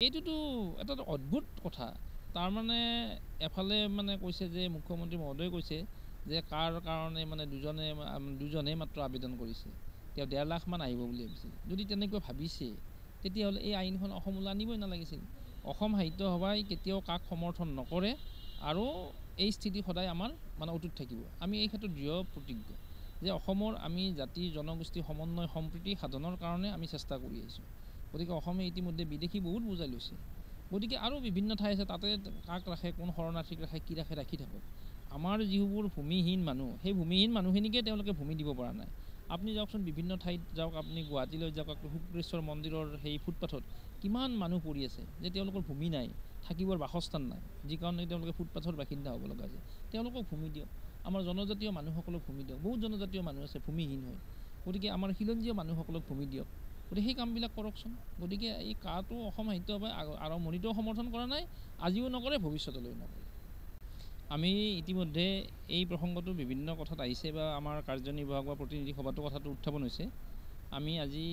এইটোতো এটা অদ্ভুত কথা। তাৰমানে এফালে মানে কৈছে যে মুখ্যমন্ত্ৰী মহোদয়ে কৈছে যে কাৰ কাৰণে মানে দুজনে মাত্ৰ আবেদন কৰিছে, তেওঁ 1.5 লাখ মান আহিব বুলি ভাবিছিল। যদি তেনেকৈ ভাবিছে তেতিয়াহ'লে এই আইনখন অসমলৈ আনিবই নালাগিছিল। অসম সাহিত্য সভাই কেতিয়াও কাক সমৰ্থন নকৰে আৰু এই স্থিতি সদায় আমাৰ মানে অটুট থাকিব। আমি এই ক্ষেত্ৰত দৃঢ় প্ৰতিজ্ঞ যে অসমৰ আমি জাতি জনগোষ্ঠী সমন্বয় সম্প্ৰীতি সাধনৰ কাৰণে আমি চেষ্টা কৰি আহিছোঁ। গতিকে অসমে ইতিমধ্যে বিদেশী বহুত বুজাই লৈছে। গতিকে আৰু বিভিন্ন ঠাই আছে, তাতে কাক ৰাখে, কোন শৰণাৰ্থীক ৰাখে, কি ৰাখে, ৰাখি থাকক। আমাৰ যিবোৰ ভূমিহীন মানুহ, সেই ভূমিহীন মানুহখিনিকে তেওঁলোকে ভূমি দিব পৰা নাই। আপুনি যাওকচোন, বিভিন্ন ঠাইত যাওক, আপুনি গুৱাহাটীলৈ যাওক, শুক্ৰেশ্বৰ মন্দিৰৰ সেই ফুটপাথত কিমান মানুহ পৰি আছে যে তেওঁলোকৰ ভূমি নাই, থাকিবৰ বাসস্থান নাই, যি কাৰণে তেওঁলোকে ফুটপাথৰ বাসিন্দা হ'ব লগা হৈছে। তেওঁলোকক ভূমি দিয়ক। আমাৰ জনজাতীয় মানুহসকলক ভূমি দিয়ক। বহুত জনজাতীয় মানুহ আছে ভূমিহীন হৈ। গতিকে আমাৰ খিলঞ্জীয়া মানুহসকলক ভূমি দিয়ক। গতিকে সেই কামবিলাক কৰকচোন। গতিকে এই কাটো অসম সাহিত্য সভাই আৰম্ভণিতেও সমৰ্থন কৰা নাই, আজিও নকৰে, ভৱিষ্যতলৈও নকৰে। আমি ইতিমধ্যে এই প্ৰসংগটো বিভিন্ন কথাত আহিছে বা আমাৰ কাৰ্যনিৰ্বাহক বা প্ৰতিনিধি সভাতো কথাটো উত্থাপন হৈছে। আমি আজি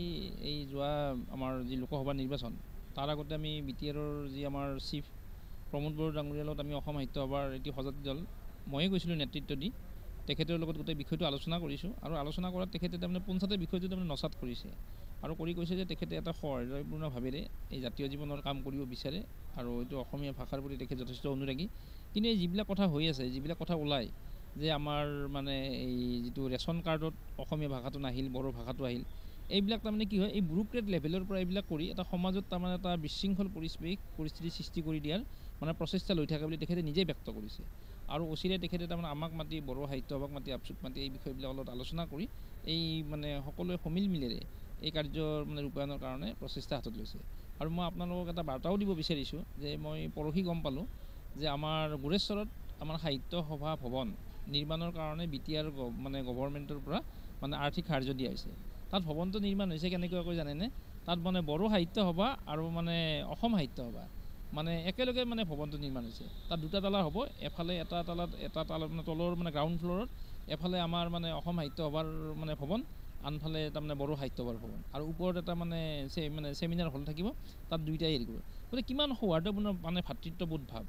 এই যোৱা আমাৰ যি লোকসভা নিৰ্বাচন, তাৰ আগতে আমি BTRৰ যি আমাৰ চিফ প্ৰমোদ বড়ো ডাঙৰীয়াৰ লগত আমি অসম সাহিত্য সভাৰ এটি সজাতি দল, ময়ে গৈছিলোঁ নেতৃত্ব দি, তেখেতৰ লগত গোটেই বিষয়টো আলোচনা কৰিছোঁ। আৰু আলোচনা কৰাত তেখেতে তাৰমানে পোনছাতে বিষয়টো তাৰমানে নচাত কৰিছে আৰু কৈছে যে তেখেতে এটা সহৃদয়পূৰ্ণ ভাৱেৰে এই জাতীয় জীৱনৰ কাম কৰিব বিচাৰে আৰু এইটো অসমীয়া ভাষাৰ প্ৰতি তেখেত যথেষ্ট অনুৰাগী। কিন্তু এই যিবিলাক কথা হৈ আছে, যিবিলাক কথা ওলায় যে আমাৰ মানে এই যিটো ৰেচন কাৰ্ডত অসমীয়া ভাষাটো নাহিল, বড়ো ভাষাটো আহিল, এইবিলাক তাৰমানে কি হয়, এই ব্যুৰোক্ৰেট লেভেলৰ পৰা এইবিলাক কৰি এটা সমাজত তাৰমানে এটা বিশৃংখল পৰিস্থিতিৰ সৃষ্টি কৰি দিয়াৰ মানে প্ৰচেষ্টা লৈ থাকে বুলি তেখেতে নিজেই ব্যক্ত কৰিছে। আৰু অচিৰে তেখেতে তাৰমানে আমাক মাতি, বড়ো সাহিত্য সভাক মাতি, আপচুক মাতি এই বিষয়বিলাক অলপ আলোচনা কৰি এই মানে সকলোৱে সমিল মিলেৰে এই কাৰ্যৰ মানে ৰূপায়ণৰ কাৰণে প্ৰচেষ্টা হাতত লৈছে। আৰু মই আপোনালোকক এটা বাৰ্তাও দিব বিচাৰিছোঁ যে মই পৰহি গম পালোঁ যে আমাৰ গোৰেশ্বৰত আমাৰ সাহিত্য সভা ভৱন নিৰ্মাণৰ কাৰণে BTR মানে গভৰ্ণমেণ্টৰ পৰা মানে আৰ্থিক সাহাৰ্য দিয়া হৈছে। তাত ভৱনটো নিৰ্মাণ হৈছে কেনেকুৱাকৈ জানেনে? তাত মানে বড়ো সাহিত্য সভা আৰু মানে অসম সাহিত্য সভা মানে একেলগে মানে ভৱনটো নিৰ্মাণ হৈছে। তাত দুটা তালা হ'ব। এফালে এটা তালাত মানে তলৰ মানে গ্ৰাউণ্ড ফ্ল'ৰত এফালে আমাৰ মানে অসম সাহিত্য সভাৰ মানে ভৱন, আনফালে তাৰমানে বড়ো সাহিত্য সভাৰ ভৱন, আৰু ওপৰত এটা মানে চেমিনাৰ হল থাকিব। তাত দুইটাই হেৰি কৰিব। গতিকে কিমান সৌহাৰ্দ্যপূৰ্ণ মানে ভাতৃত্ববোধ ভাৱ।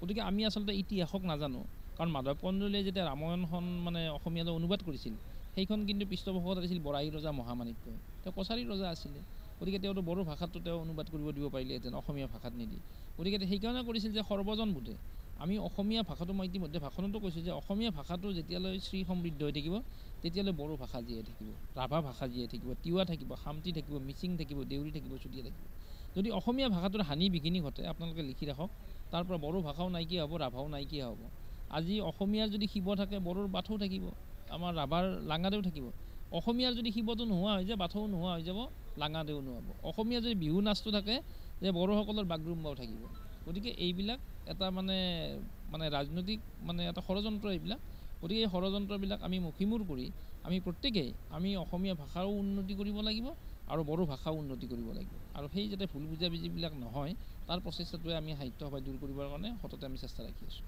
গতিকে আমি আচলতে ইতিহাসক নাজানো, কাৰণ মাধৱ কন্দলীয়ে যেতিয়া ৰামায়ণখন মানে অসমীয়ালৈ অনুবাদ কৰিছিল, সেইখন কিন্তু পৃষ্ঠপোষকত আছিল বৰাহী ৰজা মহামাণিক্য। তেওঁ কছাৰী ৰজা আছিলে। গতিকে তেওঁতো বড়ো ভাষাটো তেওঁ অনুবাদ কৰিব দিব পাৰিলেহেঁতেন, অসমীয়া ভাষাত নিদি। গতিকে সেইকাৰণে কৰিছিল যে সৰ্বজন বোধে আমি অসমীয়া ভাষাটো, মই ইতিমধ্যে ভাষণতো কৈছোঁ যে অসমীয়া ভাষাটো যেতিয়ালৈ শ্ৰী সমৃদ্ধ হৈ থাকিব তেতিয়ালৈ বড়ো ভাষা জীয়াই থাকিব, ৰাভা ভাষা জীয়াই থাকিব, তিৱা থাকিব, খামতি থাকিব, মিচিং থাকিব, দেউৰী থাকিব, চুতীয়া থাকিব। যদি অসমীয়া ভাষাটোৰ হানি বিঘিনি ঘটে, আপোনালোকে লিখি ৰাখক, তাৰ পৰা বড়ো ভাষাও নাইকিয়া হ'ব, ৰাভাও নাইকিয়া হ'ব। আজি অসমীয়াৰ যদি শিৱ থাকে, বড়োৰ বাথৌ থাকিব, আমাৰ ৰাভাৰ লাঙাদেউ থাকিব। অসমীয়াৰ যদি শিৱটো নোহোৱা হৈ যায়, বাথৌ নোহোৱা হৈ যাব, লাঙাদেউ নোহোৱা হ'ব। অসমীয়া যদি বিহু নাচটো থাকে, যে বড়োসকলৰ বাগৰুম্বাও থাকিব। গতিকে এইবিলাক এটা মানে ৰাজনৈতিক মানে এটা ষড়যন্ত্ৰ এইবিলাক। গতিকে এই ষড়যন্ত্ৰবিলাক আমি মষিমূৰ কৰি আমি প্ৰত্যেকেই আমি অসমীয়া ভাষাও উন্নতি কৰিব লাগিব আৰু বড়ো ভাষাও উন্নতি কৰিব লাগিব। আৰু সেই যাতে ভুল বুজাবুজিবিলাক নহয়, তাৰ প্ৰচেষ্টাটোৱে আমি সাহিত্য সভাই দূৰ কৰিবৰ কাৰণে সততে আমি চেষ্টা ৰাখি আছোঁ।